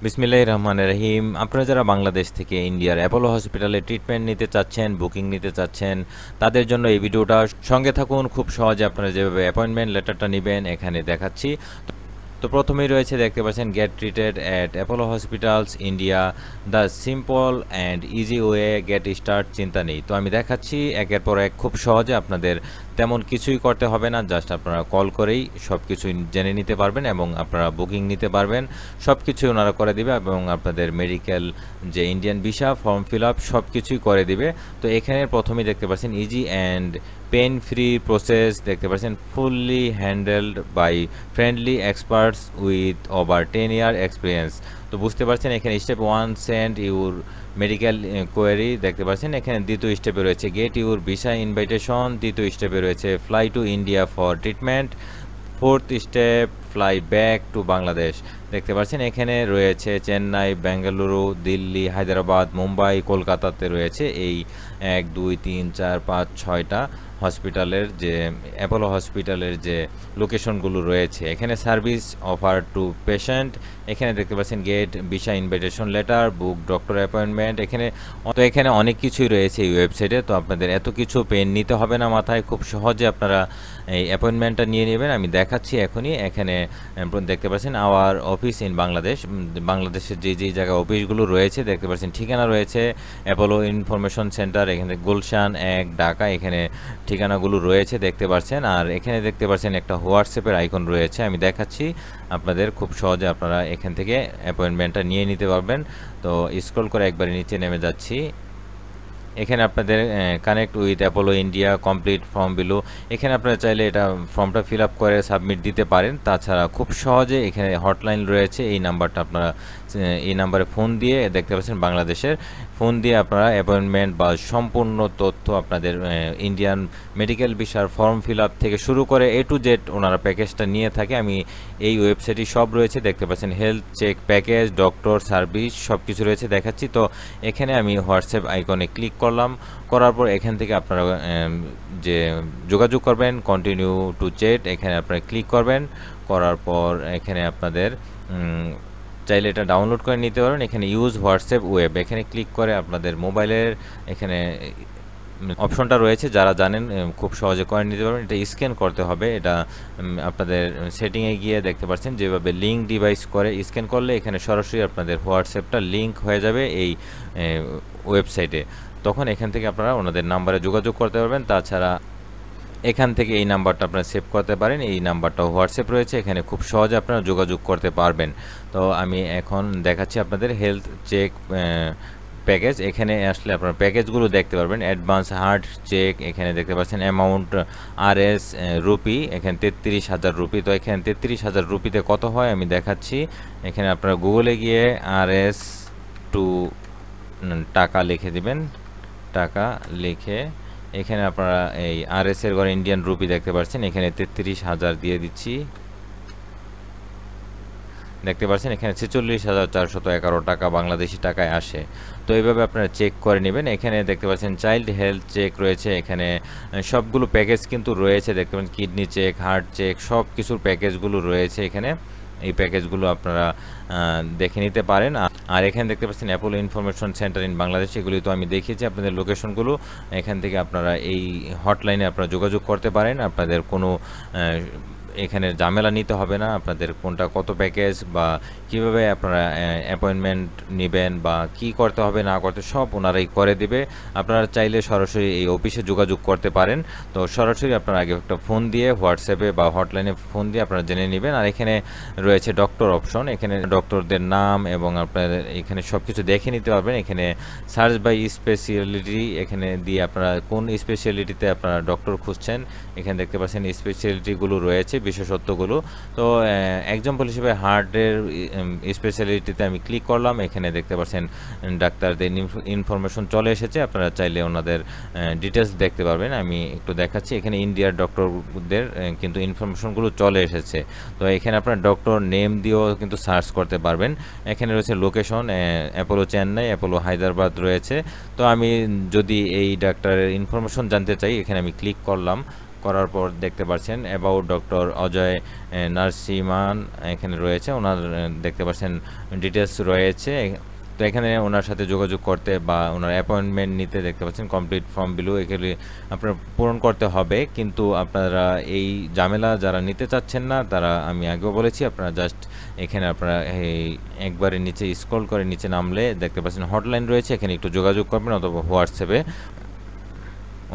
বিসমিল্লাহির রহমানির রহিম। আপনারা যারা বাংলাদেশ থেকে ইন্ডিয়ার অ্যাপোলো হসপিটালে ট্রিটমেন্ট নিতে চাচ্ছেন, বুকিং নিতে চাচ্ছেন, তাদের জন্য এই ভিডিওটা সঙ্গে থাকুন। খুব সহজে আপনারা যেভাবে অ্যাপয়েন্টমেন্ট লেটারটা নেবেন এখানে দেখাচ্ছি। তো প্রথমেই রয়েছে, দেখতে পাচ্ছেন, get treated at Apollo hospitals India, the simple and easy way get start. চিন্তা নেই। তো আমি দেখাচ্ছি একের পর এক, খুব সহজে। আপনাদের তেমন কিছুই করতে হবে না, জাস্ট আপনারা কল করেই সব কিছুই জেনে নিতে পারবেন এবং আপনারা বুকিং নিতে পারবেন। সব কিছুই ওনারা করে দিবে এবং আপনাদের মেডিকেল যে Indian visa form fill up সব কিছুই করে দিবে। তো এখানে প্রথমেই দেখতে পাচ্ছেন easy and pain free process, দেখতে পাচ্ছেন, fully handled by friendly experts with over 10 year experience. তো বুঝতে পারছেন এখানে step 1 send your medical query, দেখতে পাচ্ছেন এখানে দ্বিতীয় স্টেপে রয়েছে গেট ইউর ভিসা ইনভাইটেশন, তৃতীয় স্টেপে রয়েছে fly to India for treatment, fourth step fly back to Bangladesh. দেখতে পাচ্ছেন এখানে রয়েছে চেন্নাই, বেঙ্গালুরু, দিল্লি, হায়দ্রাবাদ, মুম্বাই, কলকাতাতে রয়েছে এই 1 2 3 4 5 6টা হসপিটালের যে অ্যাপোলো হসপিটালের যে লোকেশনগুলো রয়েছে। এখানে সার্ভিস অফার টু পেশেন্ট, এখানে দেখতে পাচ্ছেন গেট ভিসা ইনভাইটেশন লেটার, বুক ডক্টর অ্যাপয়েন্টমেন্ট। এখানে অনেক কিছুই রয়েছে এই ওয়েবসাইটে। তো আপনাদের এত কিছু পেন নিতে হবে না মাথায়, খুব সহজে আপনারা এই অ্যাপয়েন্টমেন্টটা নিয়ে নেবেন। আমি দেখাচ্ছি এখনই। এখানে দেখতে পাচ্ছেন আওয়ার অফিস ইন বাংলাদেশ, বাংলাদেশের যেই জায়গায় অফিসগুলো রয়েছে দেখতে পাচ্ছেন ঠিকানা রয়েছে অ্যাপোলো ইনফরমেশন সেন্টার, এখানে গুলশান 1 ঢাকা, এখানে ঠিকানাগুলো রয়েছে দেখতে পাচ্ছেন। আর এখানে দেখতে পাচ্ছেন একটা হোয়াটসঅ্যাপের আইকন রয়েছে, আমি দেখাচ্ছি আপনাদের। খুব সহজে আপনারা এখান থেকে অ্যাপয়েন্টমেন্টটা নিয়ে নিতে পারবেন। তো স্ক্রল করে একবারে নিচে নেমে যাচ্ছি। এখানে আপনাদের connect with Apollo India complete form below, এখানে আপনারা চাইলে এটা ফর্মটা ফিল আপ করে সাবমিট দিতে পারেন। তাছাড়া খুব সহজে এখানে হটলাইন রয়েছে, এই নাম্বারটা আপনারা এই নাম্বারে ফোন দিয়ে, দেখতে পাচ্ছেন বাংলাদেশের, ফোন দিয়ে আপনারা অ্যাপয়েন্টমেন্ট বা সম্পূর্ণ তথ্য আপনাদের ইন্ডিয়ান মেডিকেল ভিসার ফর্ম ফিল আপ থেকে শুরু করে A to Z ওনারা প্যাকেজটা নিয়ে থাকে। আমি এই ওয়েবসাইটে সব রয়েছে, দেখতে পাচ্ছেন health check package, doctor service সব কিছু রয়েছে দেখাচ্ছি। তো এখানে আমি হোয়াটসঅ্যাপ আইকনে ক্লিক করার পর এখান থেকে আপনারা যে যোগাযোগ করবেন, কন্টিনিউ টু চ্যাট, এখানে আপনারা ক্লিক করবেন। করার পর এখানে আপনাদের চাইলে এটা ডাউনলোড করে নিতে পারেন। এখানে ইউজ হোয়াটসঅ্যাপ ওয়েব, এখানে ক্লিক করে আপনাদের মোবাইলের এখানে অপশনটা রয়েছে, যারা জানেন খুব সহজে করে নিতে পারবেন। এটা স্ক্যান করতে হবে, এটা আপনাদের সেটিংয়ে গিয়ে দেখতে পাচ্ছেন যেভাবে লিঙ্ক ডিভাইস করে স্ক্যান করলে এখানে সরাসরি আপনাদের হোয়াটসঅ্যাপটা লিঙ্ক হয়ে যাবে এই ওয়েবসাইটে। তখন এখান থেকে আপনারা ওনাদের নাম্বারে যোগাযোগ করতে পারবেন। তাছাড়া এখান থেকে এই নাম্বারটা আপনারা সেভ করতে পারেন, এই নাম্বারটা হোয়াটসঅ্যাপ রয়েছে, এখানে খুব সহজে আপনারা যোগাযোগ করতে পারবেন। তো আমি এখন দেখাচ্ছি আপনাদের হেলথ চেক প্যাকেজ। এখানে আসলে আপনার প্যাকেজগুলো দেখতে পারবেন। অ্যাডভান্স হার্ট চেক, এখানে দেখতে পাচ্ছেন অ্যামাউন্ট RS রুপি, এখানে 33,000 রুপি। তো এখানে 33,000 রুপিতে কত হয় আমি দেখাচ্ছি। এখানে আপনারা গুগলে গিয়ে RS টু টাকা লিখে দিবেন, টাকা লিখে এখানে আপনারা এই RS এর ঘরে ইন্ডিয়ান রুপি দেখতে পাচ্ছেন, এখানে 33,000 দিয়ে দিচ্ছি। দেখতে পাচ্ছেন এখানে 46,411 টাকা বাংলাদেশি টাকায় আসে। তো এইভাবে আপনারা চেক করে নেবেন। এখানে দেখতে পাচ্ছেন চাইল্ড হেলথ চেক রয়েছে, এখানে সবগুলো প্যাকেজ কিন্তু রয়েছে, দেখতে পাচ্ছেন কিডনি চেক, হার্ট চেক, সব কিছুর প্যাকেজগুলো রয়েছে এখানে। এই প্যাকেজগুলো আপনারা দেখে নিতে পারেন। আর এখানে দেখতে পাচ্ছেন Apollo information centre in Bangladesh, এগুলি তো আমি দেখিয়েছি আপনাদের লোকেশনগুলো। এখান থেকে আপনারা এই হটলাইনে আপনারা যোগাযোগ করতে পারেন। আপনাদের কোনো এখানে ঝামেলা নিতে হবে না, আপনাদের কোনটা কত প্যাকেজ বা কিভাবে আপনারা অ্যাপয়েন্টমেন্ট নেবেন বা কি করতে হবে না করতে সব ওনারাই করে দিবে। আপনারা চাইলে সরাসরি এই অফিসে যোগাযোগ করতে পারেন। তো সরাসরি আপনারা আগে একটা ফোন দিয়ে হোয়াটসঅ্যাপে বা হটলাইনে ফোন দিয়ে আপনারা জেনে নেবেন। আর এখানে রয়েছে ডক্টর অপশন, এখানে ডক্টরদের নাম এবং আপনাদের এখানে সব কিছু দেখে নিতে পারবেন। এখানে সার্চ বাই স্পেশালিটি, এখানে দিয়ে আপনারা কোন স্পেশালিটিতে আপনারা ডক্টর খুঁজছেন এখানে দেখতে পাচ্ছেন স্পেশালিটিগুলো রয়েছে, বিশেষত্বগুলো। তো এক্সাম্পল হিসেবে হার্টের স্পেশালিটিতে আমি ক্লিক করলাম, এখানে দেখতে পাচ্ছেন ডাক্তারদের ইনফরমেশন চলে এসেছে, আপনারা চাইলে ওনাদের ডিটেলস দেখতে পারবেন। আমি একটু দেখাচ্ছি, এখানে ইন্ডিয়ার ডক্টরদের কিন্তু ইনফরমেশনগুলো চলে এসেছে। তো এখানে আপনার ডক্টর নেম দিয়েও কিন্তু সার্চ করতে পারবেন। এখানে রয়েছে location, Apollo Chennai, Apollo Hyderabad রয়েছে। তো আমি যদি এই ডাক্তারের ইনফরমেশন জানতে চাই এখানে আমি ক্লিক করলাম, করার পর দেখতে পাচ্ছেন অ্যাবাউট ডক্টর অজয় নারসিমান এখানে রয়েছে, ওনার দেখতে পাচ্ছেন ডিটেলস রয়েছে। তো এখানে ওনার সাথে যোগাযোগ করতে বা ওনার অ্যাপয়েন্টমেন্ট নিতে দেখতে পাচ্ছেন কমপ্লিট ফর্ম বিলো, এগুলি আপনার পূরণ করতে হবে। কিন্তু আপনারা এই ঝামেলা যারা নিতে চাচ্ছেন না, তারা আমি আগেও বলেছি, আপনারা জাস্ট এখানে আপনারা এই একবারে নিচে স্ক্রল করে নিচে নামলে দেখতে পাচ্ছেন হটলাইন রয়েছে, এখানে একটু যোগাযোগ করবেন অথবা হোয়াটসঅ্যাপে,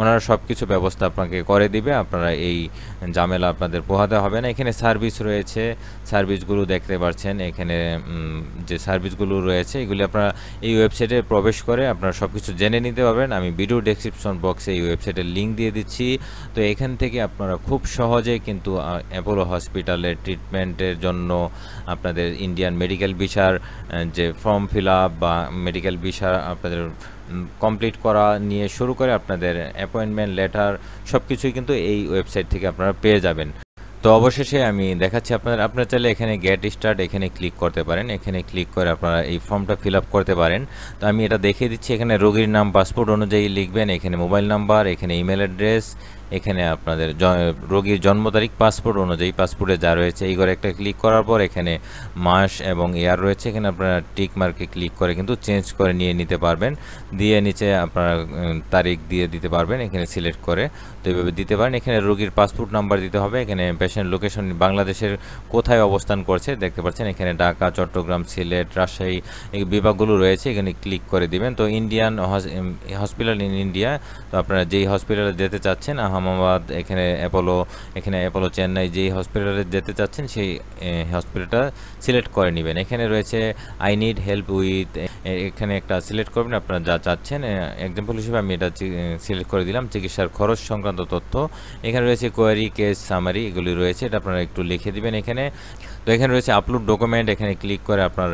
ওনারা সব কিছু ব্যবস্থা আপনাকে করে দিবে। আপনারা এই ঝামেলা আপনাদের পোহাতে হবে না। এখানে সার্ভিস রয়েছে, সার্ভিসগুলো দেখতে পাচ্ছেন। এখানে যে সার্ভিসগুলো রয়েছে এগুলি আপনারা এই ওয়েবসাইটে প্রবেশ করে আপনারা সব কিছু জেনে নিতে পারবেন। আমি ভিডিও ডেসক্রিপশন বক্সে এই ওয়েবসাইটের লিঙ্ক দিয়ে দিচ্ছি। তো এখান থেকে আপনারা খুব সহজে কিন্তু অ্যাপোলো হসপিটালের ট্রিটমেন্টের জন্য আপনাদের ইন্ডিয়ান মেডিকেল ভিসার যে ফর্ম ফিল আপ বা মেডিকেল ভিসা আপনাদের কমপ্লিট করা নিয়ে শুরু করে আপনাদের অ্যাপয়েন্টমেন্ট লেটার সব কিছুই কিন্তু এই ওয়েবসাইট থেকে আপনারা পেয়ে যাবেন। তো অবশেষে আমি দেখাচ্ছি আপনারা চাইলে এখানে গেট স্টার্ট এখানে ক্লিক করতে পারেন। এখানে ক্লিক করে আপনারা এই ফর্মটা ফিল আপ করতে পারেন। তো আমি এটা দেখিয়ে দিচ্ছি। এখানে রোগীর নাম পাসপোর্ট অনুযায়ী লিখবেন, এখানে মোবাইল নাম্বার, এখানে ইমেল অ্যাড্রেস, এখানে আপনাদের রোগীর জন্ম তারিখ পাসপোর্ট অনুযায়ী, পাসপোর্টে যা রয়েছে এই করে একটা ক্লিক করার পর এখানে মাস এবং ইয়ার রয়েছে, এখানে আপনারা টিক মার্কে ক্লিক করে কিন্তু চেঞ্জ করে নিয়ে নিতে পারবেন। দিয়ে নিচে আপনারা তারিখ দিয়ে দিতে পারবেন, এখানে সিলেক্ট করে তো এইভাবে দিতে পারেন। এখানে রোগীর পাসপোর্ট নাম্বার দিতে হবে। এখানে পেশেন্ট লোকেশন বাংলাদেশের কোথায় অবস্থান করছে দেখতে পাচ্ছেন, এখানে ঢাকা, চট্টগ্রাম, সিলেট, রাজশাহী এই বিভাগগুলো রয়েছে, এখানে ক্লিক করে দিবেন। তো ইন্ডিয়ান হসপিটাল ইন ইন্ডিয়া, তো আপনারা যেই হসপিটালে যেতে চাচ্ছেন, আহমেদাবাদ, এখানে অ্যাপোলো চেন্নাই, যেই হসপিটালে যেতে চাচ্ছেন সেই হসপিটালটা সিলেক্ট করে নেবেন। এখানে রয়েছে আই নিড হেল্প উইথ, এখানে একটা সিলেক্ট করবেন আপনারা যা চাচ্ছেন। এক্সাম্পল হিসেবে আমি এটা সিলেক্ট করে দিলাম, চিকিৎসার খরচ সংক্রান্ত তথ্য। এখানে রয়েছে কোয়ারি, কেস সামারি, এগুলি রয়েছে, এটা আপনারা একটু লিখে দিবেন এখানে। তো এখানে রয়েছে আপলোড ডকুমেন্ট, এখানে ক্লিক করে আপনার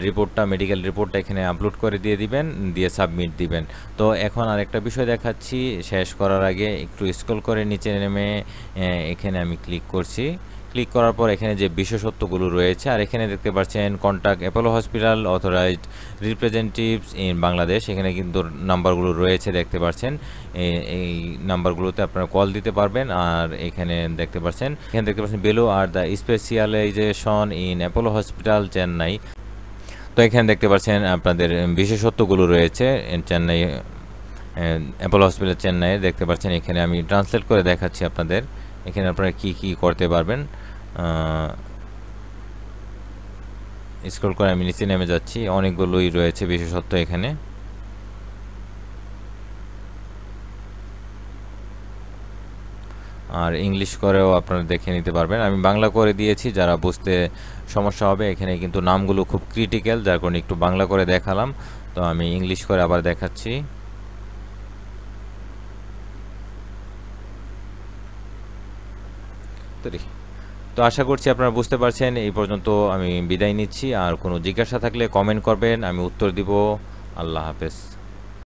রিপোর্টটা, মেডিকেল রিপোর্টটা এখানে আপলোড করে দিয়ে দিবেন, দিয়ে সাবমিট দিবেন। তো এখন আরেকটা বিষয় দেখাচ্ছি শেষ করার আগে, একটু স্ক্রল করে নিচে নেমে এখানে আমি ক্লিক করছি। ক্লিক করার পর এখানে যে বিশেষত্বগুলো রয়েছে, আর এখানে দেখতে পাচ্ছেন contact Apollo hospital authorised representatives in Bangladesh, এখানে কিন্তু নাম্বারগুলো রয়েছে দেখতে পাচ্ছেন। এই নাম্বারগুলোতে আপনারা কল দিতে পারবেন। আর এখানে দেখতে পাচ্ছেন below are the specialisation in Apollo hospital Chennai. তো এখানে দেখতে পাচ্ছেন আপনাদের বিশেষত্বগুলো রয়েছে চেন্নাই, অ্যাপোলো হসপিটাল চেন্নাই দেখতে পাচ্ছেন। এখানে আমি ট্রান্সলেট করে দেখাচ্ছি আপনাদের, এখানে আপনারা কি করতে পারবেন। স্ক্রল করে আমি নিচে নেমে যাচ্ছি, অনেকগুলোই রয়েছে বিশেষত্ব এখানে। আর ইংলিশ করেও আপনারা দেখে নিতে পারবেন। আমি বাংলা করে দিয়েছি, যারা বুঝতে সমস্যা হবে এখানে কিন্তু নামগুলো খুব ক্রিটিক্যাল, যার কারণে একটু বাংলা করে দেখালাম। তো আমি ইংলিশ করে আবার দেখাচ্ছি। তো আশা করছি আপনারা বুঝতে পারছেন। এই পর্যন্ত আমি বিদায় নিচ্ছি। আর কোনো জিজ্ঞাসা থাকলে কমেন্ট করবেন, আমি উত্তর দিব। আল্লাহ হাফেজ।